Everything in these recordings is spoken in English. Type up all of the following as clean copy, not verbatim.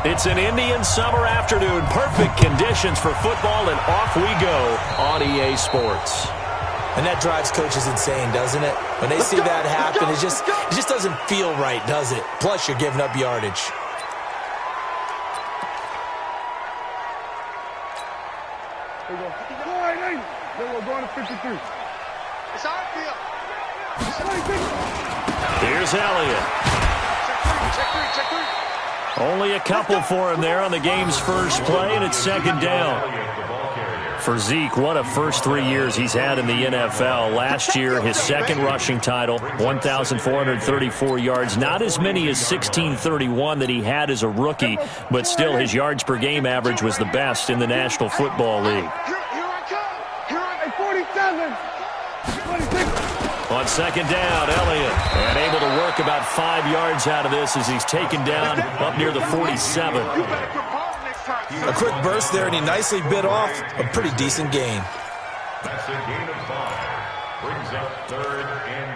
It's an Indian summer afternoon. Perfect conditions for football, and off we go on EA Sports. And that drives coaches insane, doesn't it? When they see that happen, it just doesn't feel right, does it? Plus, you're giving up yardage. There we go. Then we're going to 53. It's our field. Here's Elliott. Check three. Only a couple for him there on the game's first play, and it's second down. For Zeke, what a first 3 years he's had in the NFL. Last year, his second rushing title, 1,434 yards. Not as many as 1,631 that he had as a rookie, but still his yards per game average was the best in the National Football League. Here I come. 47. 26. On second down, Elliott, and able to work about 5 yards out of this as he's taken down up near the 47. A quick burst there, and he nicely bit off a pretty decent gain. That's a gain of 5. Brings up 3rd and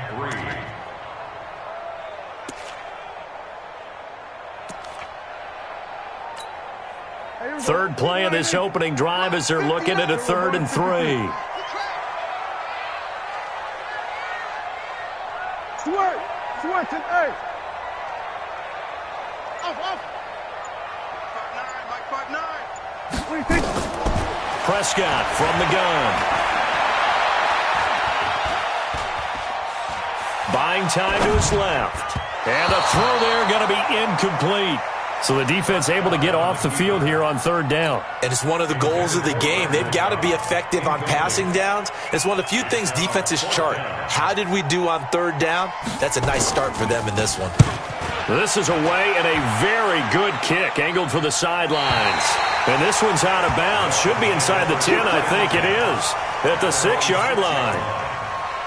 3. Third play of this opening drive as they're looking at a 3rd and 3. Switch it, hey. Off. 5'9", Mike 5'9". Prescott from the gun. Buying time to his left. And a throw there going to be incomplete. So the defense able to get off the field here on 3rd down. And it's one of the goals of the game. They've got to be effective on passing downs. It's one of the few things defenses chart. How did we do on 3rd down? That's a nice start for them in this one. This is away and a very good kick angled for the sidelines. And this one's out of bounds. Should be inside the 10, I think it is. At the 6-yard line.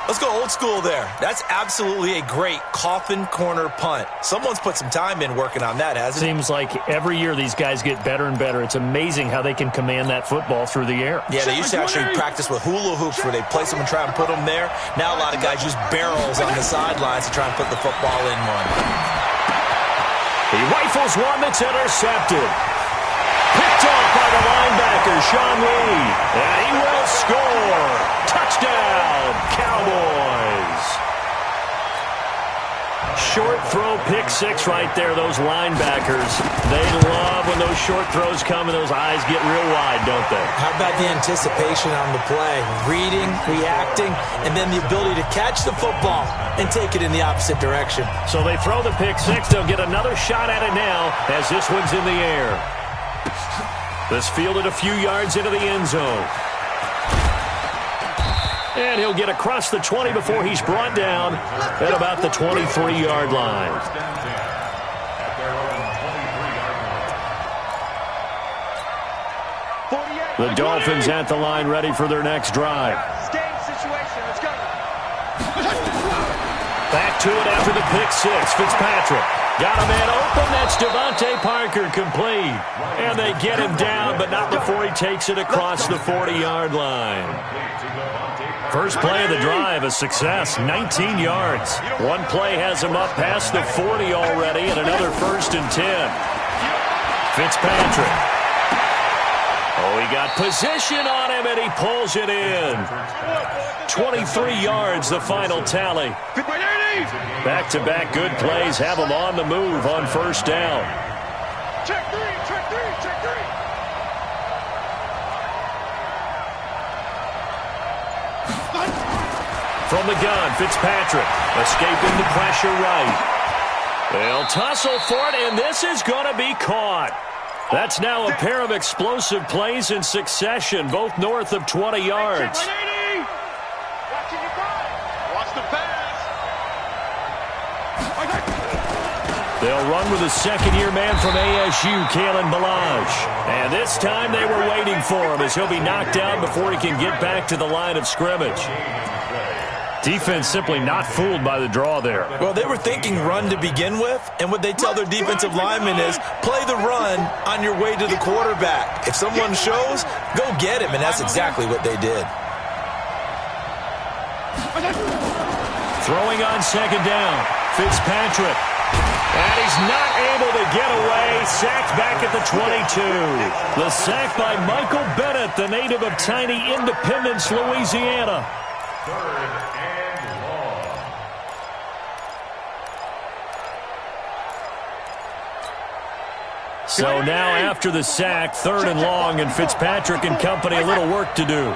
Let's go old school there. That's absolutely a great coffin corner punt. Someone's put some time in working on that, hasn't it? Seems like every year these guys get better and better. It's amazing how they can command that football through the air. Yeah, they used to actually practice with hula hoops where they place them and try and put them there. Now a lot of guys use barrels on the sidelines to try and put the football in one. He rifles one that's intercepted. Picked off by the linebacker, Sean Lee. And he will score. Touchdown, Cowboys. Short throw, pick 6 right there, those linebackers. They love when those short throws come and those eyes get real wide, don't they? How about the anticipation on the play? Reading, reacting, and then the ability to catch the football and take it in the opposite direction. So they throw the pick 6. They'll get another shot at it now as this one's in the air. This fielded a few yards into the end zone. And he'll get across the 20 before he's brought down at about the 23-yard line. The Dolphins at the line ready for their next drive. Back to it after the pick 6. Fitzpatrick got a man open. That's Devontae Parker complete. And they get him down, but not before he takes it across the 40-yard line. First play of the drive, a success, 19 yards. One play has him up past the 40 already, and another 1st and 10. Fitzpatrick. Oh, he got position on him, and he pulls it in. 23 yards, the final tally. Back-to-back good plays have him on the move on 1st down. Check three. From the gun, Fitzpatrick escaping the pressure right. They'll tussle for it, and this is going to be caught. That's now a pair of explosive plays in succession, both north of 20 yards. Watch the pass. They'll run with a second-year man from ASU, Kalen Ballage. And this time they were waiting for him as he'll be knocked down before he can get back to the line of scrimmage. Defense simply not fooled by the draw there. Well, they were thinking run to begin with, and what they tell their defensive linemen is play the run on your way to the quarterback. If someone shows, go get him, and that's exactly what they did. Throwing on second down, Fitzpatrick. And he's not able to get away. Sacked back at the 22. The sack by Michael Bennett, the native of tiny Independence, Louisiana. 3rd and long. So now after the sack, 3rd and long, and Fitzpatrick and company a little work to do.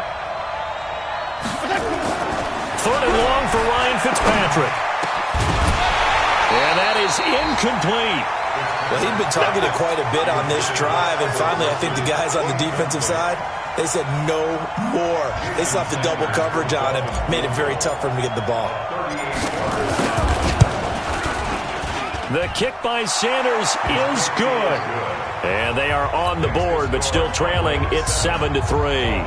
3rd and long for Ryan Fitzpatrick. And that is incomplete. Well, he'd been targeted quite a bit on this drive, and finally I think the guys on the defensive side, they said no more. They slapped the double coverage on him, made it very tough for him to get the ball. The kick by Sanders is good. And they are on the board, but still trailing. It's 7-3.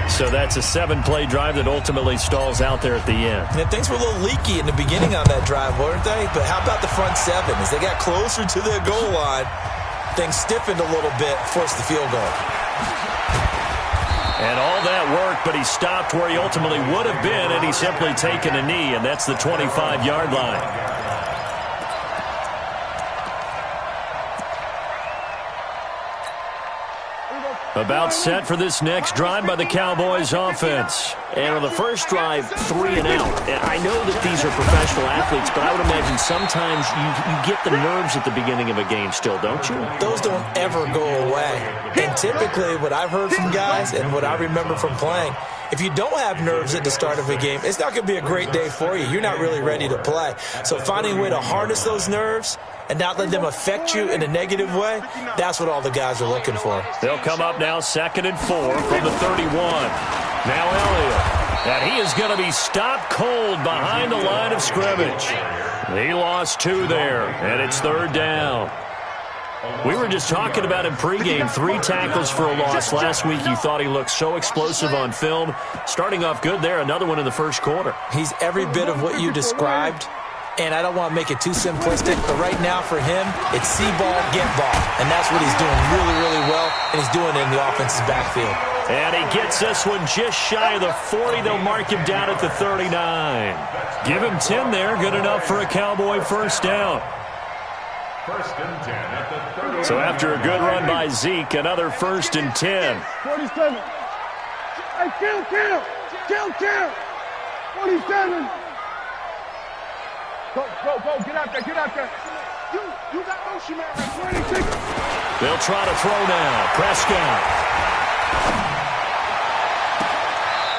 So that's a 7-play drive that ultimately stalls out there at the end. And things were a little leaky in the beginning on that drive, weren't they? But how about the front 7? As they got closer to their goal line, things stiffened a little bit, forced the field goal. And all that work, but he stopped where he ultimately would have been, and he's simply taken a knee, and that's the 25-yard line. About set for this next drive by the Cowboys offense. And on the first drive, 3 and out. I know that these are professional athletes, but I would imagine sometimes you get the nerves at the beginning of a game still, don't you? Those don't ever go away. And typically what I've heard from guys and what I remember from playing, if you don't have nerves at the start of a game, it's not going to be a great day for you. You're not really ready to play. So finding a way to harness those nerves and not let them affect you in a negative way, that's what all the guys are looking for. They'll come up now 2nd and 4 from the 31. Now Elliott. And he is going to be stopped cold behind the line of scrimmage. He lost 2 there, and it's 3rd down. We were just talking about him pregame, 3 tackles for a loss. Last week you thought he looked so explosive on film. Starting off good there, another one in the first quarter. He's every bit of what you described. And I don't want to make it too simplistic, but right now for him, it's see ball, get ball. And that's what he's doing really, really well, and he's doing it in the offense's backfield. And he gets this one just shy of the 40. They'll mark him down at the 39. Give him 10 there, good enough for a Cowboy first down. 1st and 10 at the 30. So after a good run by Zeke, another 1st and 10. 47. Hey, kill. 47. Go, get out there. You got motion, man. 26. They'll try to throw now. Prescott.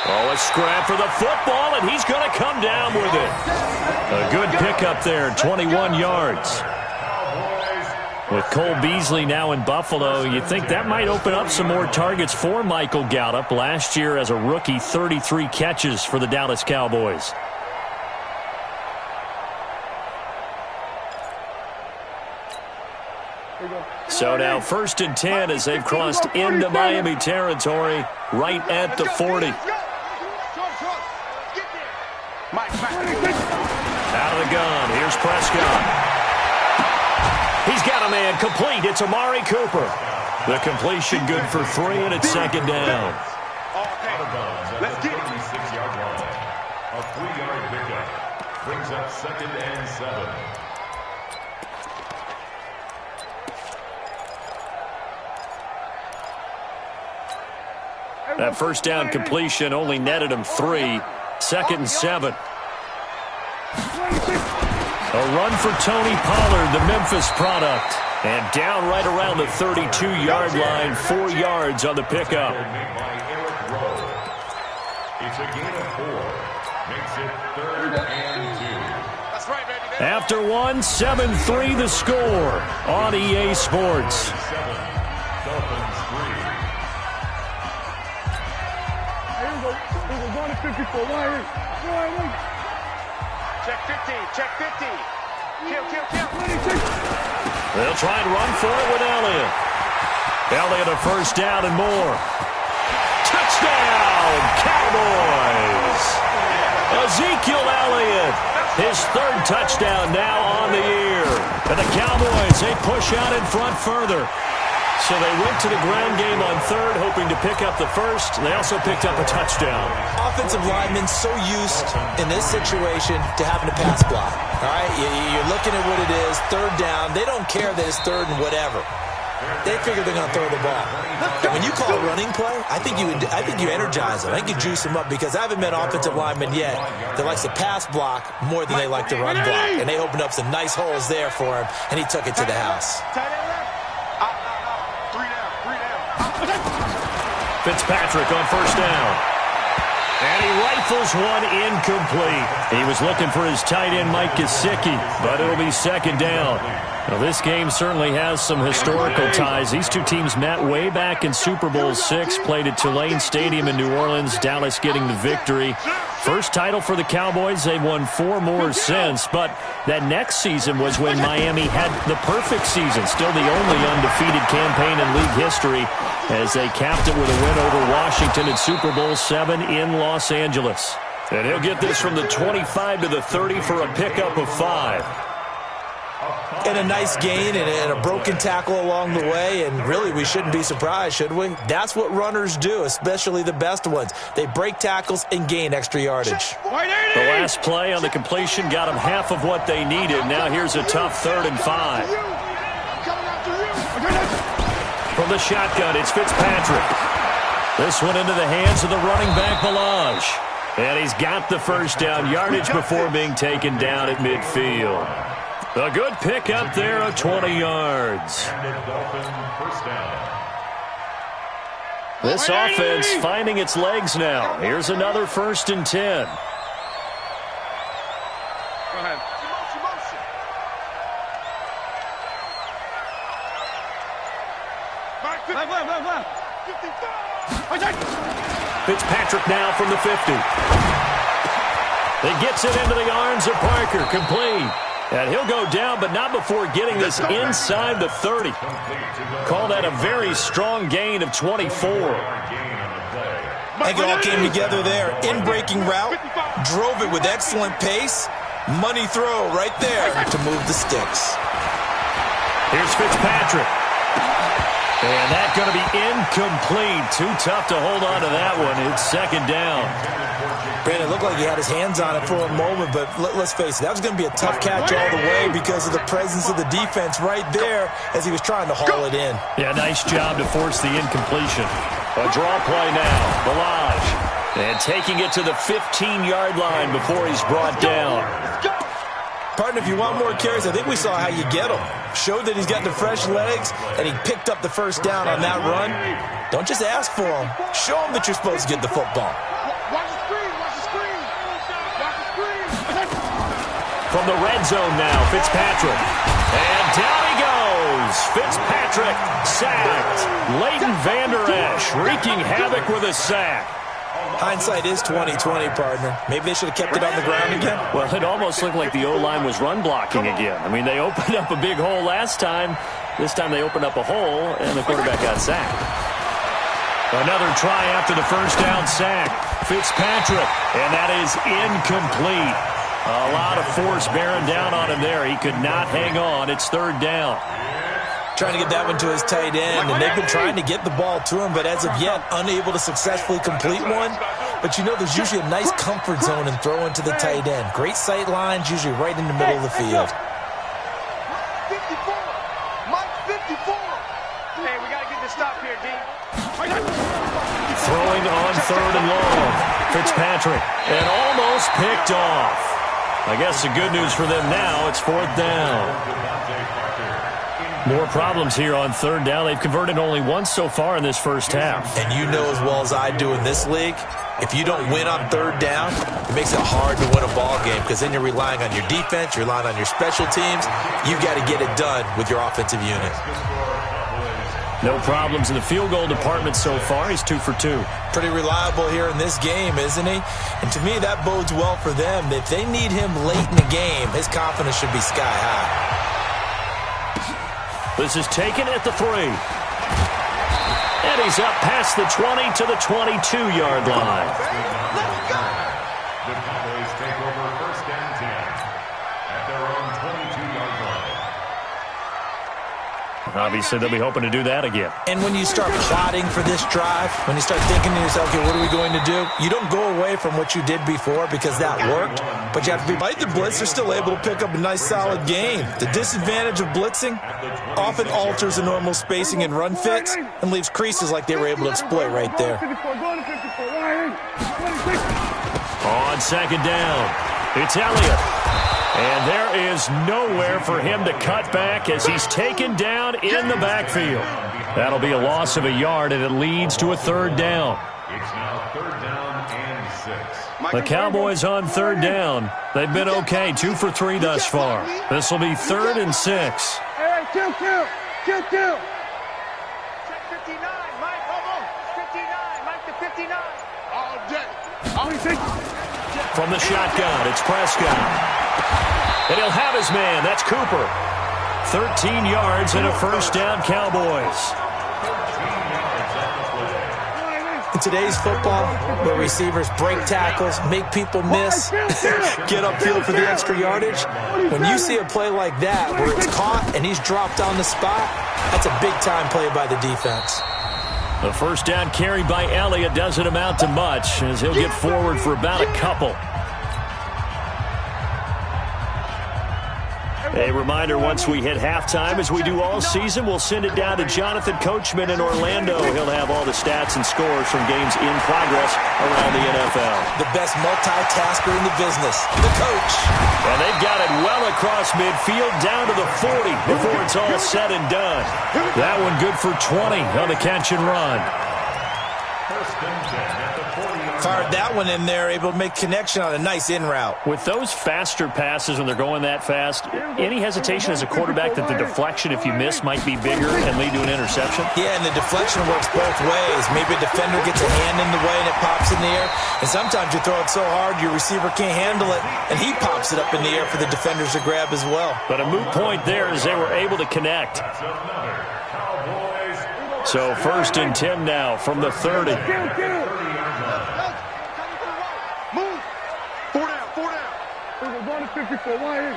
Oh, a scrap for the football, and he's going to come down with it. A good pickup there, 21 yards. With Cole Beasley now in Buffalo, you think that might open up some more targets for Michael Gallup. Last year as a rookie, 33 catches for the Dallas Cowboys. So now 1st and 10 as they've crossed into Miami territory right at the 40. Out of the gun, here's Prescott. He's got a man complete. It's Amari Cooper. The completion good for 3, and it's 2nd down. Let's get it. 36-yard line. A 3-yard pickup brings up 2nd and 7. That first down completion only netted him 3. 2nd and 7. A run for Tony Pollard, the Memphis product. And down right around the 32-yard line, 4 yards on the pickup. It's a gain of 4. Makes it 3rd and 2. That's right, baby. After 1, 7-3 the score on EA Sports. 7, Dolphins 3. We're going to 54. Wait. Check 50. Kill. They'll try and run for it with Elliott. Elliott a first down and more. Touchdown, Cowboys! Ezekiel Elliott, his 3rd touchdown now on the year. And the Cowboys, they push out in front further. So they went to the ground game on third, hoping to pick up the first. They also picked up a touchdown. Offensive linemen so used in this situation to having to pass block. All right, you're looking at what it is, third down. They don't care that it's third and whatever. They figure they're going to throw the ball. And when you call a running play, I think you energize them. I think you juice them up because I haven't met offensive linemen yet that likes to pass block more than they like to run block. And they opened up some nice holes there for him, and he took it to the house. Fitzpatrick on first down. And he rifles one incomplete. He was looking for his tight end, Mike Gesicki, but it'll be second down. Now, this game certainly has some historical ties. These two teams met way back in Super Bowl VI, played at Tulane Stadium in New Orleans, Dallas getting the victory. First title for the Cowboys. They've won 4 more since, but that next season was when Miami had the perfect season, still the only undefeated campaign in league history, as they capped it with a win over Washington at Super Bowl VII in Los Angeles. And he'll get this from the 25 to the 30 for a pickup of 5. And a nice gain and a broken tackle along the way, and really we shouldn't be surprised, should we? That's what runners do, especially the best ones. They break tackles and gain extra yardage. The last play on the completion got them half of what they needed. Now here's a tough 3rd and 5. From the shotgun, it's Fitzpatrick. This one into the hands of the running back, Balaj. And he's got the first down yardage before being taken down at midfield. A good pick up there of 20 yards. This offense finding its legs now. Here's another 1st and 10. Go ahead. Left. Fitzpatrick now from the 50. It gets it into the arms of Parker, complete. And he'll go down, but not before getting this inside the 30. Call that a very strong gain of 24. I think it all came together there. In-breaking route, drove it with excellent pace. Money throw right there to move the sticks. Here's Fitzpatrick. And that's going to be incomplete. Too tough to hold on to that one. It's second down. Brandon, it looked like he had his hands on it for a moment, but let's face it, that was going to be a tough catch all the way because of the presence of the defense right there as he was trying to haul it in. Yeah, nice job to force the incompletion. A draw play now. Balaj. And taking it to the 15-yard line before he's brought down. Partner, if you want more carries, I think we saw how you get them. Showed that he's got the fresh legs, and he picked up the first down on that run. Don't just ask for them. Show them that you're supposed to get the football. Watch the screen. Watch the screen. Watch the screen. From the red zone now, Fitzpatrick. And down he goes. Fitzpatrick sacked. Leighton Vander Esch wreaking havoc with a sack. Hindsight is 20/20, partner. Maybe they should have kept it on the ground again. Well, it almost looked like the O-line was run blocking again. I mean, they opened up a big hole last time. This time they opened up a hole, and the quarterback got sacked. Another try after the first down sack. Fitzpatrick, and that is incomplete. A lot of force bearing down on him there. He could not hang on. It's third down. Trying to get that one to his tight end, and they've been trying to get the ball to him, but as of yet, unable to successfully complete one. But you know, there's usually a nice comfort zone in throwing to the tight end. Great sight lines, usually right in the middle of the field. 54. Mike 54. Hey, we got to get this stop here, D. Throwing on 3rd and long. Fitzpatrick, and almost picked off. I guess the good news for them now, it's 4th down. More problems here on 3rd down. They've converted only once so far in this first half. And you know as well as I do in this league, if you don't win on 3rd down, it makes it hard to win a ball game because then you're relying on your defense, you're relying on your special teams. You've got to get it done with your offensive unit. No problems in the field goal department so far. He's 2 for 2. Pretty reliable here in this game, isn't he? And to me, that bodes well for them. If they need him late in the game, his confidence should be sky high. This is taken at the 3. And he's up past the 20 to the 22-yard line. Let's go. The Cowboys take over 1st and 10 at their own 22-yard line. Obviously, they'll be hoping to do that again. And when you start plotting for this drive, when you start thinking to yourself, okay, what are we going to do? You don't go away from what you did before because that worked, but you have to be like the blitz. They're still able to pick up a nice, solid game. The disadvantage of blitzing often alters the normal spacing and run fits and leaves creases like they were able to exploit right there. On second down, it's Elliott. And there is nowhere for him to cut back as he's taken down in the backfield. That'll be a loss of a yard, and it leads to a third down. It's now third down and 6. The Cowboys on third down. They've been okay, 2 for 3 thus far. This will be 3rd and 6. Hey, kill. Check 59, Mike, almost. 59, Mike to 59. All day. From the shotgun, it's Prescott. And he'll have his man. That's Cooper. 13 yards and a first down, Cowboys. In today's football, where receivers break tackles, make people miss, get upfield for the extra yardage, when you see a play like that where it's caught and he's dropped on the spot, that's a big-time play by the defense. The first down carry by Elliott doesn't amount to much as he'll get forward for about a couple. A reminder, once we hit halftime, as we do all season, we'll send it down to Jonathan Coachman in Orlando. He'll have all the stats and scores from games in progress around the NFL. The best multitasker in the business, the coach. And they've got it well across midfield down to the 40 before it's all said and done. That one good for 20 on the catch and run. First and 10 at the 40. Fired that one in there, able to make connection on a nice in route. With those faster passes when they're going that fast, any hesitation as a quarterback that the deflection, if you miss, might be bigger and lead to an interception? Yeah, and the deflection works both ways. Maybe a defender gets a hand in the way and it pops in the air. And sometimes you throw it so hard your receiver can't handle it, and he pops it up in the air for the defenders to grab as well. But a moot point there as they were able to connect. So 1st and 10 now from the 30. Move. 4 down. We're going to 54. Why here?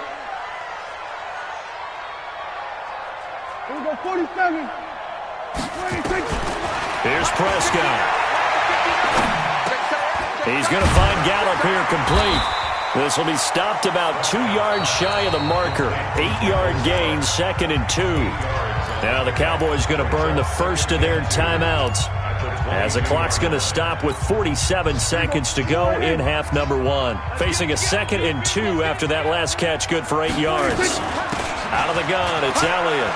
We're going to go 47. 26. Here's Prescott. He's going to find Gallup here complete. This will be stopped about 2 yards shy of the marker. 8-yard gain, 2nd and 2. Now the Cowboys going to burn the first of their timeouts as the clock's going to stop with 47 seconds to go in half number 1. Facing a 2nd and 2 after that last catch, good for 8 yards. Out of the gun, it's Elliott.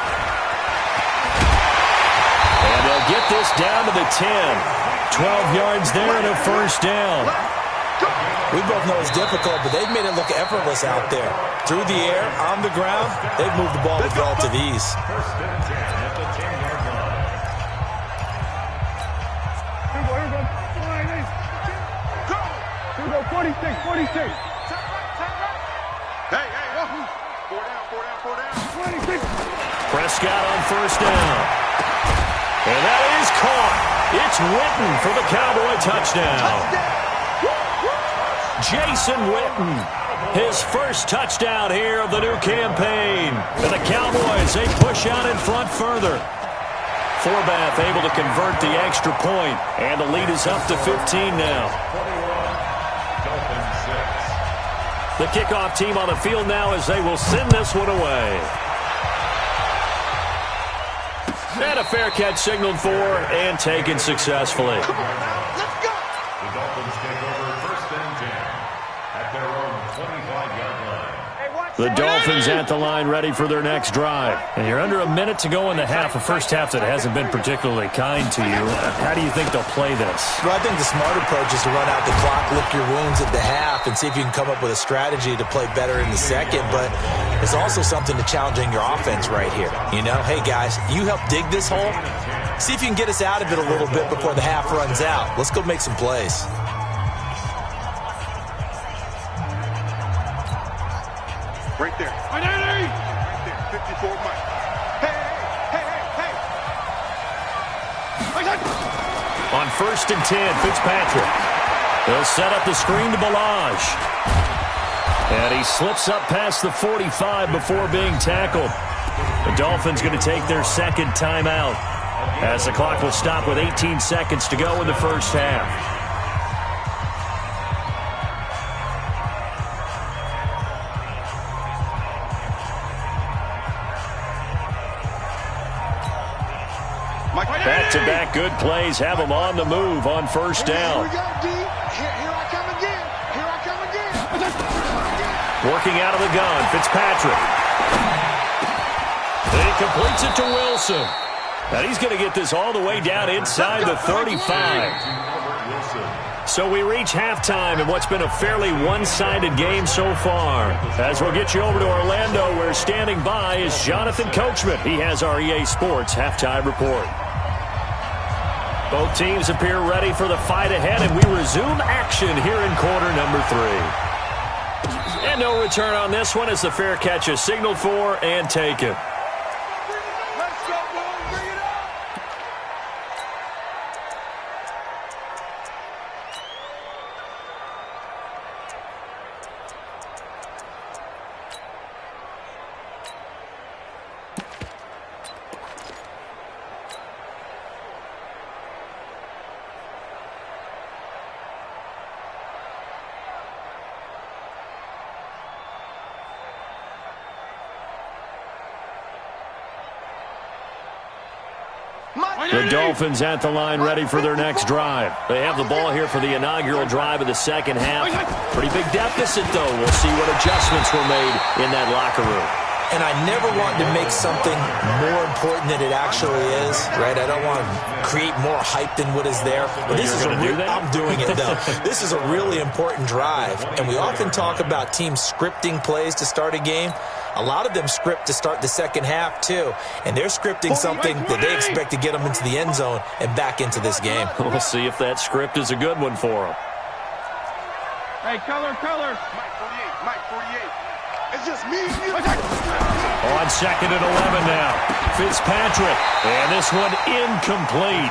And they'll get this down to the 10. 12 yards there and a first down. We both know it's difficult, but they've made it look effortless out there. Through the air, on the ground, they've moved the ball with relative ease. First and 10 at the 10-yard line. Here we go, 46. Hey, 4 down. 26. Prescott on first down. And that is caught. It's Witten for the Cowboy touchdown. Jason Witten, his first touchdown here of the new campaign. And the Cowboys, they push out in front further. Forbath able to convert the extra point, and the lead is up to 15 now. The kickoff team on the field now as they will send this one away. And a fair catch signaled for and taken successfully. The Dolphins take over first and 10 at their own 25-yard line. The Dolphins at the line ready for their next drive. And you're under a minute to go in the half, a first half that hasn't been particularly kind to you. How do you think they'll play this? Well, I think the smart approach is to run out the clock, lick your wounds at the half, and see if you can come up with a strategy to play better in the second. But there's also something to challenging your offense right here. You know, hey, guys, you help dig this hole. See if you can get us out of it a little bit before the half runs out. Let's go make some plays. Right there. Right there. 54, Mike. Hey. On first and 10, Fitzpatrick. They'll set up the screen to Balaj. And he slips up past the 45 before being tackled. The Dolphins going to take their second timeout as the clock will stop with 18 seconds to go in the first half. Back-to-back good plays have them on the move on first down. Here we go, D. Here I come again. Here I come again. Working out of the gun, Fitzpatrick. He completes it to Wilson. And he's going to get this all the way down inside the 35. So we reach halftime in what's been a fairly one-sided game so far. As we'll get you over to Orlando, where standing by is Jonathan Coachman. He has our EA Sports halftime report. Both teams appear ready for the fight ahead, and we resume action here in quarter number 3. And no return on this one as the fair catch is signaled for and taken. Let's go, boys. Bring it up. The Dolphins at the line ready for their next drive. They have the ball here for the inaugural drive of the second half. Pretty big deficit, though. We'll see what adjustments were made in that locker room. And I never want to make something more important than it actually is, right? I don't want to create more hype than what is there. But this is I'm doing it, though. This is a really important drive. And we often talk about teams scripting plays to start a game. A lot of them script to start the second half, too. And they're scripting something that they expect to get them into the end zone and back into this game. We'll see if that script is a good one for them. Hey, color. Mike 48. It's just me and you. On second and 11 now. Fitzpatrick. And this one incomplete.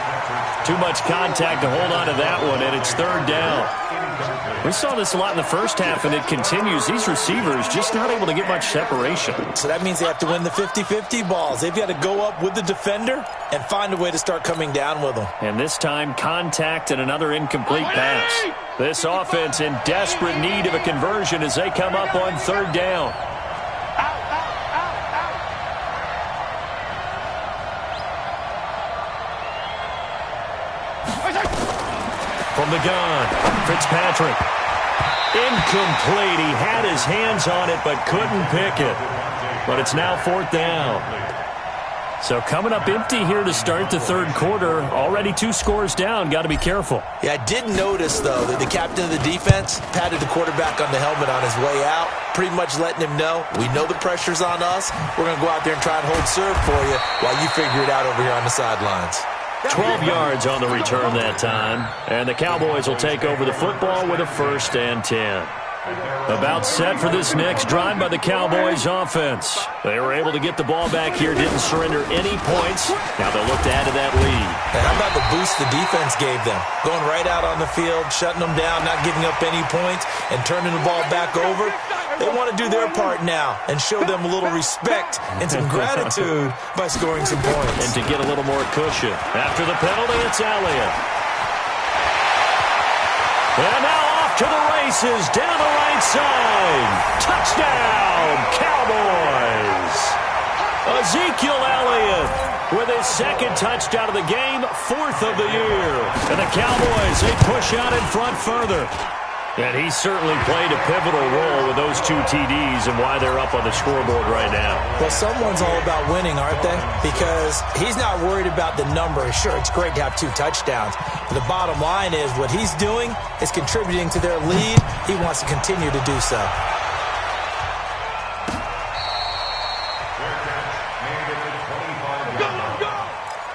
Too much contact to hold on to that one, and it's third down. We saw this a lot in the first half, and it continues. These receivers just not able to get much separation. So that means they have to win the 50-50 balls. They've got to go up with the defender and find a way to start coming down with them. And this time, contact and another incomplete pass. This offense in desperate need of a conversion as they come up on third down. From the gun, Fitzpatrick. Incomplete. He had his hands on it but couldn't pick it. But it's now fourth down. So coming up empty here to start the third quarter. Already 2 scores down. Got to be careful. Yeah, I did notice, though, that the captain of the defense patted the quarterback on the helmet on his way out, pretty much letting him know, we know the pressure's on us. We're going to go out there and try and hold serve for you while you figure it out over here on the sidelines. 12 yards on the return that time. And the Cowboys will take over the football with a 1st and 10. About set for this next drive by the Cowboys offense. They were able to get the ball back here, didn't surrender any points. Now they'll look to add to that lead. And how about the boost the defense gave them? Going right out on the field, shutting them down, not giving up any points, and turning the ball back over. They want to do their part now and show them a little respect and some gratitude by scoring some points. And to get a little more cushion. After the penalty, it's Elliott. And now off to the races, down the right side. Touchdown, Cowboys. Ezekiel Elliott with his 2nd touchdown of the game, 4th of the year. And the Cowboys, they push out in front further. And he certainly played a pivotal role with those 2 TDs and why they're up on the scoreboard right now. Well, someone's all about winning, aren't they? Because he's not worried about the number. Sure, it's great to have 2 touchdowns. But the bottom line is what he's doing is contributing to their lead. He wants to continue to do so.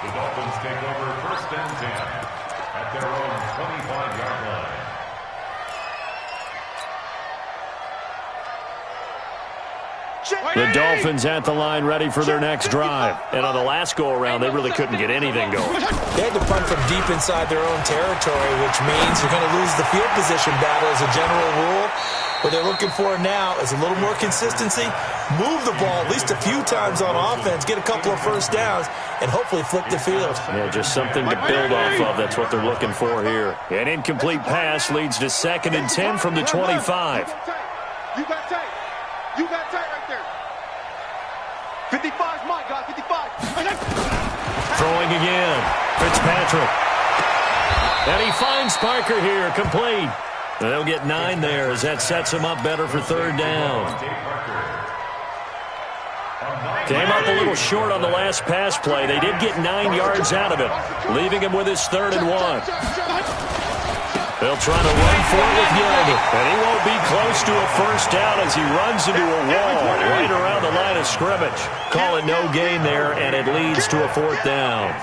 The Dolphins take over 1st and 10 at their own 25-yard line. The Dolphins at the line ready for their next drive. And on the last go-around, they really couldn't get anything going. They had to punt from deep inside their own territory, which means you're going to lose the field position battle as a general rule. What they're looking for now is a little more consistency, move the ball at least a few times on offense, get a couple of first downs, and hopefully flip the field. Yeah, just something to build off of. That's what they're looking for here. An incomplete pass leads to 2nd and 10 from the 25. You got tight. You got tight right there. 55's my guy, 55. Throwing again. Fitzpatrick. And he finds Parker here, complete. They'll get 9 there as that sets him up better for 3rd down. Came up a little short on the last pass play. They did get 9 yards out of it, leaving him with his 3rd and 1. They'll try to run for it with Young, and he won't be close to a first down as he runs into a wall right around the line of scrimmage. Call it no gain there, and it leads to a 4th down.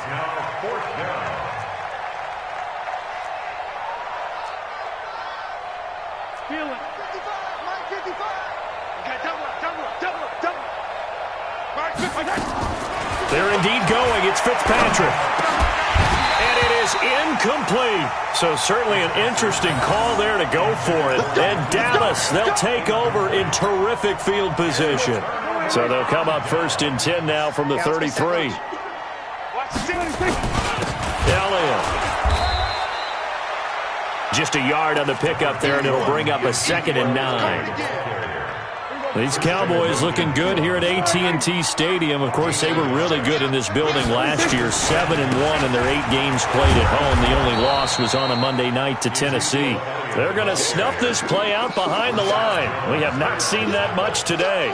They're indeed going. It's Fitzpatrick. And it is incomplete. So certainly an interesting call there to go for it. And Dallas, they'll take over in terrific field position. So they'll come up 1st and 10 now from the 33. Elliott. Just a yard on the pickup there, and it'll bring up a 2nd and 9. These Cowboys looking good here at AT&T Stadium. Of course, they were really good in this building last year, 7-1 in their 8 games played at home. The only loss was on a Monday night to Tennessee. They're going to snuff this play out behind the line. We have not seen that much today.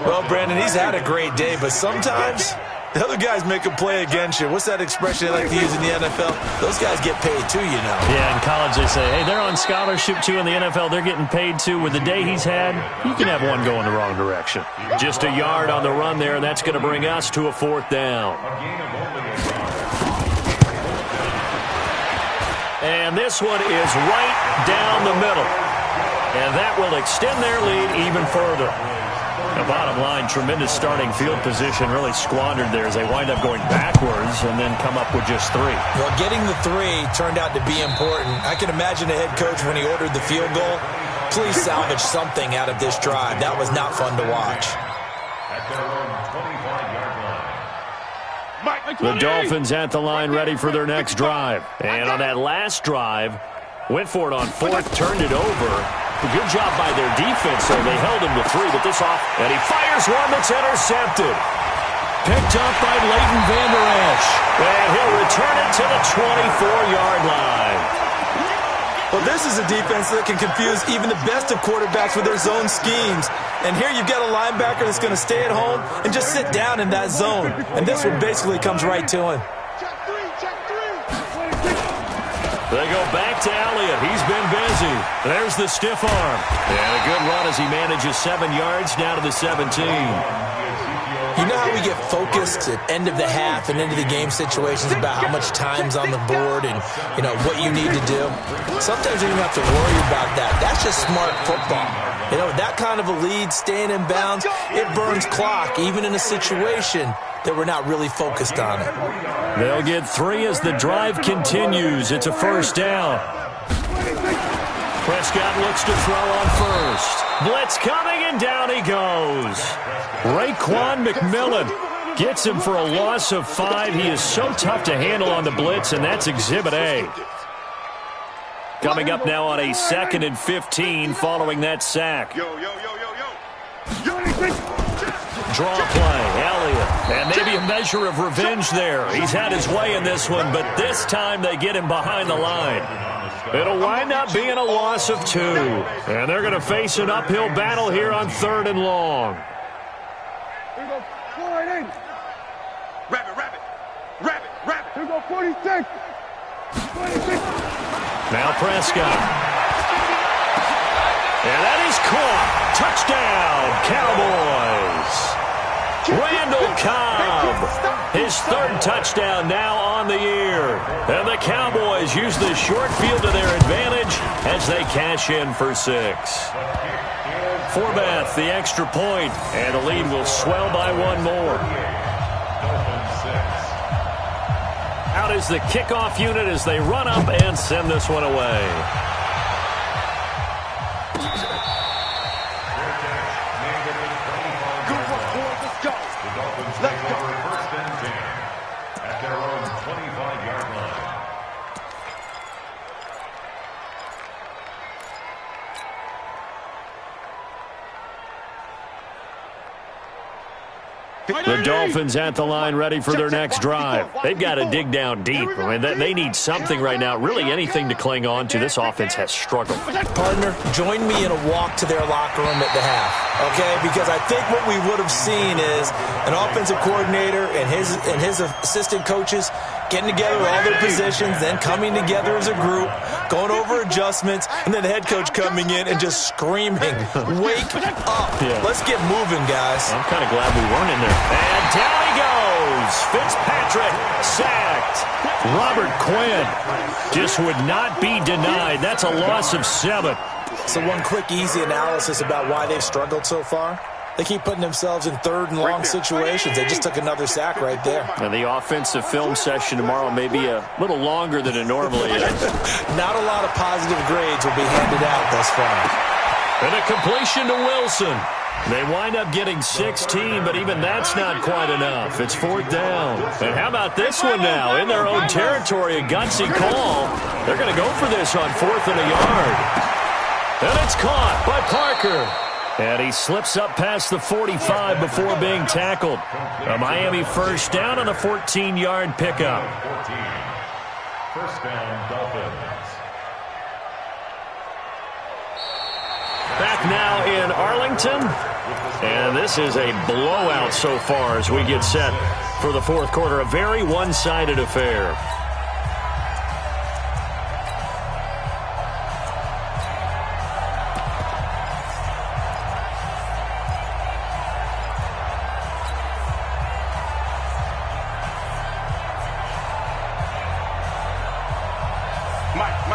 Well, Brandon, he's had a great day, but sometimes the other guys make a play against you. What's that expression they like to use in the NFL? Those guys get paid too, you know. Yeah, in college they say, hey, they're on scholarship too. In the NFL, they're getting paid too. With the day he's had, you can have one going the wrong direction. Just a yard on the run there, and that's going to bring us to a 4th down. And this one is right down the middle. And that will extend their lead even further. The bottom line, tremendous starting field position, really squandered there as they wind up going backwards and then come up with just 3. Well, getting the 3 turned out to be important. I can imagine the head coach when he ordered the field goal. Please salvage something out of this drive. That was not fun to watch. The Dolphins at the line ready for their next drive. And on that last drive, went for it on 4th, turned it over. Good job by their defense, so they held him to 3, but this off, and he fires one that's intercepted. Picked up by Leighton Vander Esch, and he'll return it to the 24-yard line. Well, this is a defense that can confuse even the best of quarterbacks with their zone schemes. And here you've got a linebacker that's going to stay at home and just sit down in that zone. And this one basically comes right to him. They go back to Elliott. He's been busy. There's the stiff arm. And a good run as he manages 7 yards down to the 17. You know how we get focused at end of the half and into the game situations about how much time's on the board and, you know, what you need to do? Sometimes you don't have to worry about that. That's just smart football. You know, that kind of a lead, staying in bounds, it burns clock, even in a situation that we're not really focused on it. They'll get 3 as the drive continues. It's a 1st down. Prescott looks to throw on 1st. Blitz coming, and down he goes. Raekwon McMillan gets him for a loss of 5. He is so tough to handle on the blitz, and that's Exhibit A. Coming up now on a 2nd and 15 following that sack. Draw play, Elliott, and maybe a measure of revenge there. He's had his way in this one, but this time they get him behind the line. It'll wind up being a loss of 2, and they're going to face an uphill battle here on 3rd and long. Here we go, 4-8. Rabbit. Here we go, 46. Now Prescott. And that is caught. Touchdown, Cowboys. Randall Cobb, his 3rd touchdown now on the year. And the Cowboys use the short field to their advantage as they cash in for 6. Forbath, the extra point, and the lead will swell by 1 more. Out is the kickoff unit as they run up and send this one away. The Dolphins at the line ready for their next drive. They've got to dig down deep. I mean, they need something right now, really anything to cling on to. This offense has struggled. Partner, join me in a walk to their locker room at the half, okay? Because I think what we would have seen is an offensive coordinator and his assistant coaches getting together all their positions, then coming together as a group, going over adjustments, and then the head coach coming in and just screaming, wake up. Yeah. Let's get moving, guys. I'm kind of glad we weren't in there. And down he goes. Fitzpatrick sacked. Robert Quinn just would not be denied. That's a loss of 7. So one quick, easy analysis about why they've struggled so far. They keep putting themselves in third and long situations. They just took another sack right there. And the offensive film session tomorrow may be a little longer than it normally is. Not a lot of positive grades will be handed out thus far. And a completion to Wilson. They wind up getting 16, but even that's not quite enough. It's 4th down. And how about this one now? In their own territory, a gutsy call. They're going to go for this on 4th and a yard. And it's caught by Parker. And he slips up past the 45 before being tackled. A Miami first down on a 14-yard pickup. First down, Dolphins. Back now in Arlington. And this is a blowout so far as we get set for the fourth quarter. A very one-sided affair.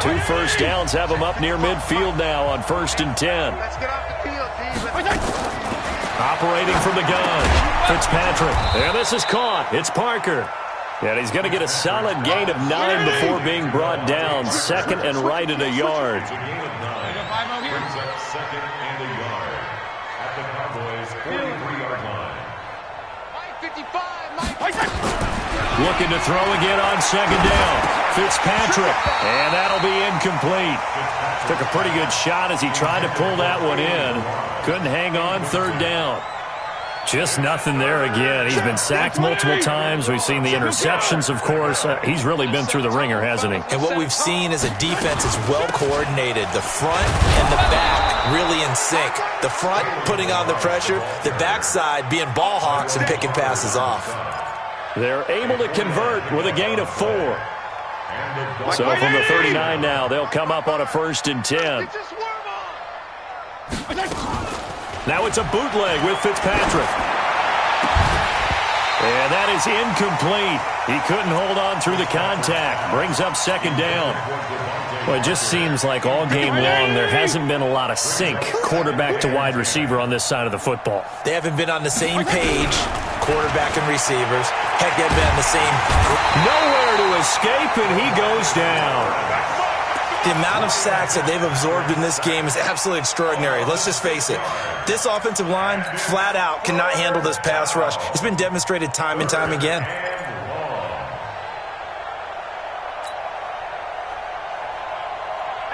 Two first downs have them up near midfield now on 1st and 10. Let's get off the field, team. Operating from the gun, Fitzpatrick. And this is caught. It's Parker. And he's going to get a solid gain of 9 before being brought down. 2nd and right at a yard. It's a gain of 9. Brings up 2nd and a yard at the Cowboys' 43-yard line. Mike 55, Looking to throw again on 2nd down. Fitzpatrick. And that'll be incomplete. Took a pretty good shot as he tried to pull that one in. Couldn't hang on 3rd down. Just nothing there again. He's been sacked multiple times. We've seen the interceptions, of course. He's really been through the ringer, hasn't he? And what we've seen is a defense that's well coordinated. The front and the back really in sync. The front putting on the pressure. The backside being ball hawks and picking passes off. They're able to convert with a gain of 4. So from the 39 now, they'll come up on a 1st and 10. Now it's a bootleg with Fitzpatrick. And that is incomplete. He couldn't hold on through the contact. Brings up 2nd down. Well, it just seems like all game long there hasn't been a lot of sync quarterback to wide receiver on this side of the football. They haven't been on the same page, quarterback and receivers. Heck, they've been on the same. Nowhere to escape, and he goes down. The amount of sacks that they've absorbed in this game is absolutely extraordinary. Let's just face it. This offensive line, flat out, cannot handle this pass rush. It's been demonstrated time and time again.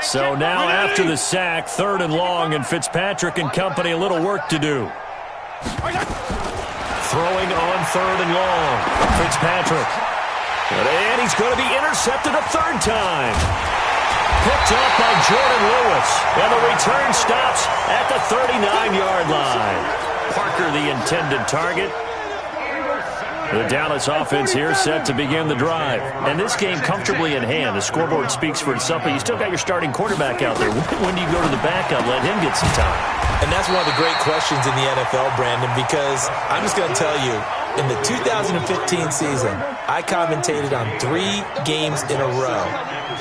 So now after the sack, 3rd and long, and Fitzpatrick and company a little work to do. Throwing on 3rd and long. Fitzpatrick. And he's going to be intercepted a 3rd time. Picked up by Jordan Lewis. And the return stops at the 39-yard line. Parker, the intended target. The Dallas offense here set to begin the drive. And this game comfortably in hand. The scoreboard speaks for itself, but you still got your starting quarterback out there. When do you go to the backup? Let him get some time. And that's one of the great questions in the NFL, Brandon, because I'm just going to tell you, in the 2015 season, I commentated on 3 games in a row.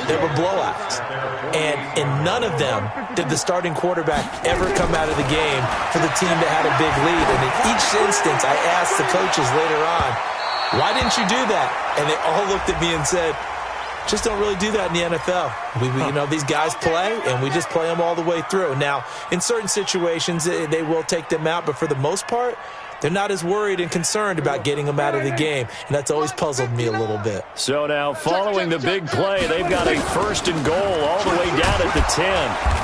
There were blowouts. And in none of them did the starting quarterback ever come out of the game for the team that had a big lead. And in each instance, I asked the coaches later on, why didn't you do that? And they all looked at me and said, just don't really do that in the NFL. You know, these guys play, and we just play them all the way through. Now, in certain situations, they will take them out, but for the most part, they're not as worried and concerned about getting them out of the game, and that's always puzzled me a little bit. So now, following the big play, they've got a 1st and goal all the way down at the 10.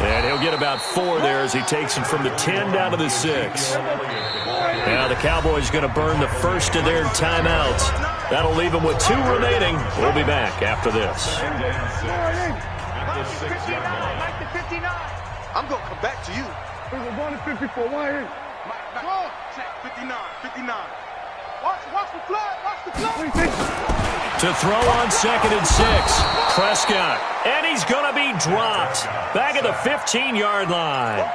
And he'll get about 4 there as he takes it from the 10 down to the 6. Now the Cowboys going to burn the first of their timeouts. That'll leave them with 2 remaining. We'll be back after this. I'm going to come back to you. We're going to 54. Why ain't? Check 59. 59. Watch the flag. Watch the flag. To throw on 2nd and 6. Prescott. And he's going to be dropped. Back at the 15-yard line.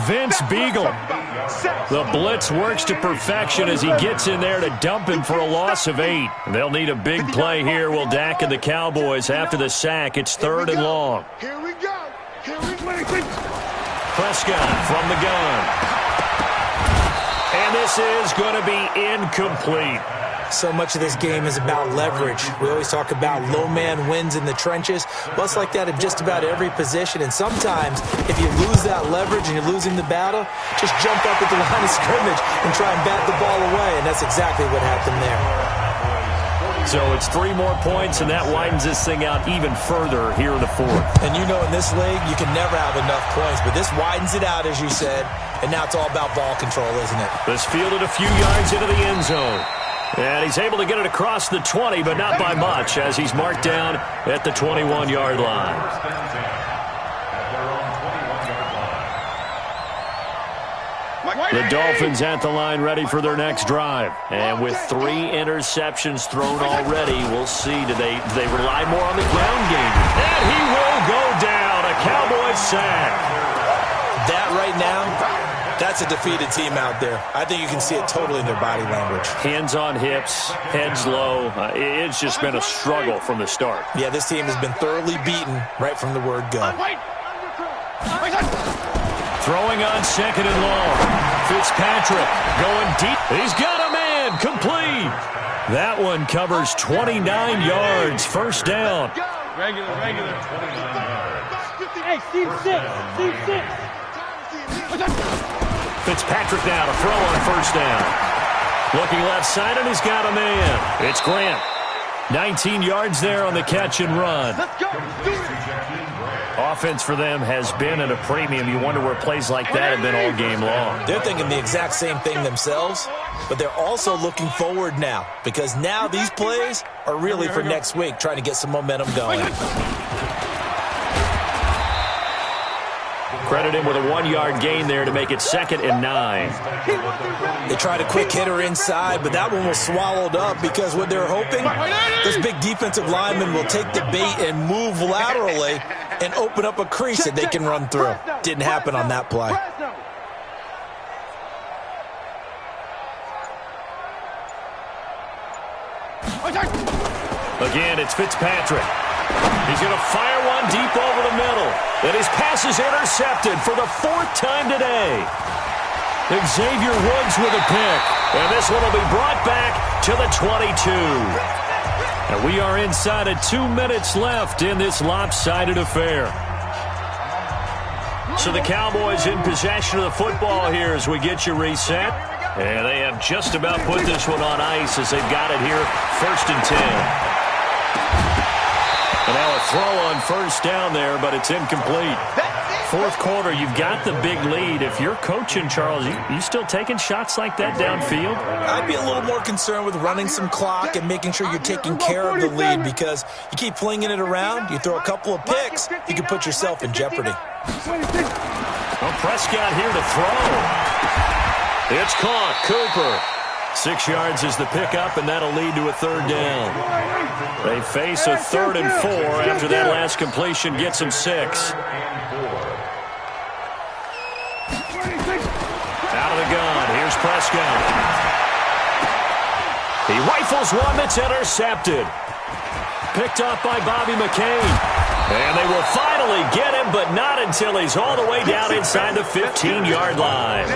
Vince Beagle. The blitz works to perfection as he gets in there to dump him for a loss of 8. They'll need a big play here. Will Dak and the Cowboys after the sack. It's 3rd and long. Here we go. Prescott from the gun. And this is going to be incomplete. So much of this game is about leverage. We always talk about low man wins in the trenches. Well, it's like that in just about every position. And sometimes, if you lose that leverage and you're losing the battle, just jump up at the line of scrimmage and try and bat the ball away. And that's exactly what happened there. So it's 3 more points, and that widens this thing out even further here in the 4th. And you know in this league, you can never have enough points. But this widens it out, as you said. And now it's all about ball control, isn't it? This fielded a few yards into the end zone. And he's able to get it across the 20, but not by much, as he's marked down at the 21-yard line. The Dolphins at the line ready for their next drive. And with 3 interceptions thrown already, we'll see. Do they rely more on the ground game? And he will go down. A Cowboys sack. That right now, that's a defeated team out there. I think you can see it totally in their body language. Hands on hips, heads low. It's just been a struggle from the start. Yeah, this team has been thoroughly beaten right from the word go. Throwing on 2nd and long. Fitzpatrick going deep. He's got a man. Complete. That one covers 29 yards. First down. Regular. Hey, Steve 6. Fitzpatrick now to throw on first down. Looking left side, and he's got a man. It's Grant. 19 yards there on the catch and run. Let's go. Offense for them has been at a premium. You wonder where plays like that have been all game long. They're thinking the exact same thing themselves, but they're also looking forward now, because now these plays are really for next week, trying to get some momentum going. Credit him with a 1-yard gain there to make it 2nd and 9. They tried a quick hitter inside, but that one was swallowed up because what they're hoping, this big defensive lineman will take the bait and move laterally and open up a crease that they can run through. Didn't happen on that play. Again, it's Fitzpatrick. He's going to fire one deep over the middle. And his pass is intercepted for the 4th time today. Xavier Woods with a pick. And this one will be brought back to the 22. And we are inside of 2 minutes left in this lopsided affair. So the Cowboys in possession of the football here as we get you reset. And they have just about put this one on ice as they've got it here, 1st and 10. And now a throw on first down there, but it's incomplete. 4th quarter, you've got the big lead. If you're coaching, Charles, you still taking shots like that downfield? I'd be a little more concerned with running some clock and making sure you're taking care of the lead, because you keep flinging it around, you throw a couple of picks, you can put yourself in jeopardy. Well, Prescott here to throw. It's caught. Cooper. 6 yards is the pickup, and that'll lead to a 3rd down. They face a 3rd and 4 after that last completion gets them 6. Out of the gun. Here's Prescott. He rifles one that's intercepted. Picked off by Bobby McCain. And they will finally get him, but not until he's all the way down inside the 15-yard line.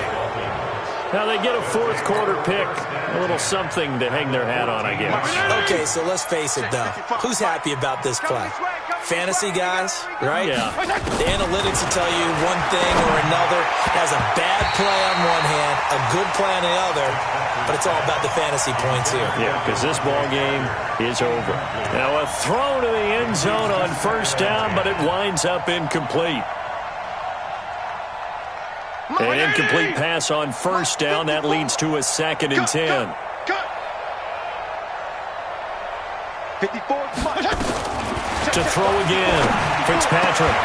Now they get a 4th quarter pick. A little something to hang their hat on, I guess. Okay, so let's face it, though. Who's happy about this play? Fantasy guys, right? Yeah. The analytics will tell you one thing or another. Has a bad play on one hand, a good play on the other, but it's all about the fantasy points here. Yeah, because this ball game is over. Now a throw to the end zone on first down, but it winds up incomplete. An incomplete pass on first down. That leads to a 2nd and 10. 54. To throw again. Fitzpatrick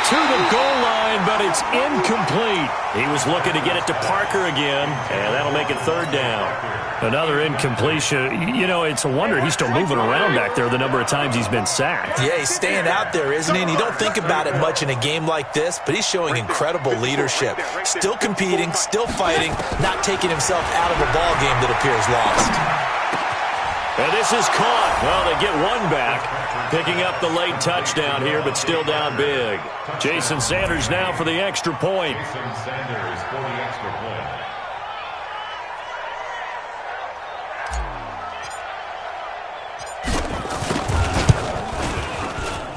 to the goal line, but it's incomplete. He was looking to get it to Parker again, and that'll make it 3rd down. Another incompletion. You know, it's a wonder he's still moving around back there the number of times he's been sacked. Yeah, he's staying out there, isn't he? And you don't think about it much in a game like this, but he's showing incredible leadership. Still competing, still fighting, not taking himself out of a ball game that appears lost. And this is caught. Well, they get one back. Picking up the late touchdown here, but still down big. Jason Sanders now for the extra point. Jason Sanders for the extra point.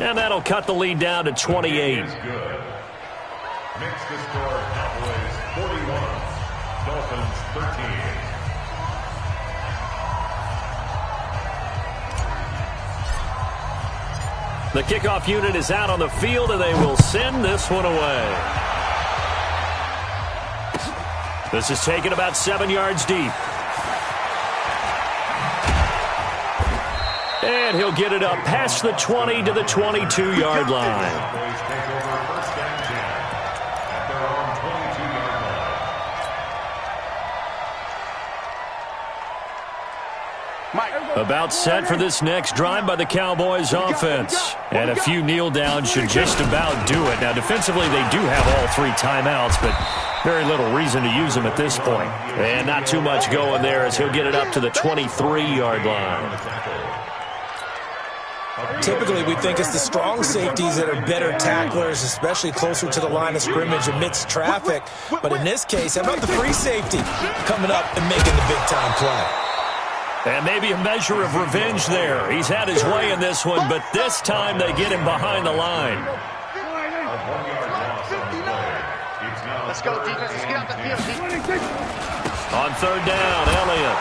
And that'll cut the lead down to 28. Is good. Makes the score Cowboys 41, Dolphins 13. The kickoff unit is out on the field, and they will send this one away. This is taken about 7 yards deep. And he'll get it up past the 20 to the 22-yard line. Cowboys take over 1st and 10 at their own 22-yard line. About set for this next drive by the Cowboys offense. And a few kneel downs should just about do it. Now, defensively, they do have all 3 timeouts, but very little reason to use them at this point. And not too much going there as he'll get it up to the 23-yard line. Typically, we think it's the strong safeties that are better tacklers, especially closer to the line of scrimmage amidst traffic. But in this case, how about the free safety coming up and making the big-time play? And maybe a measure of revenge there. He's had his way in this one, but this time they get him behind the line. A 1-yard loss on the play. It's now Let's go, defense. Let's get out the field. On 3rd down, Elliott.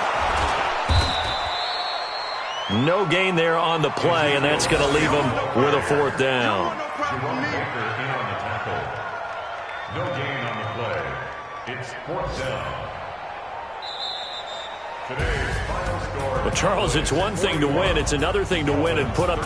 No gain there on the play, and that's going to leave him with a 4th down. Jerome Baker in on the tackle. No gain on the play. It's 4th down. Today's final score. Well, Charles, it's one thing to win. It's another thing to win and put up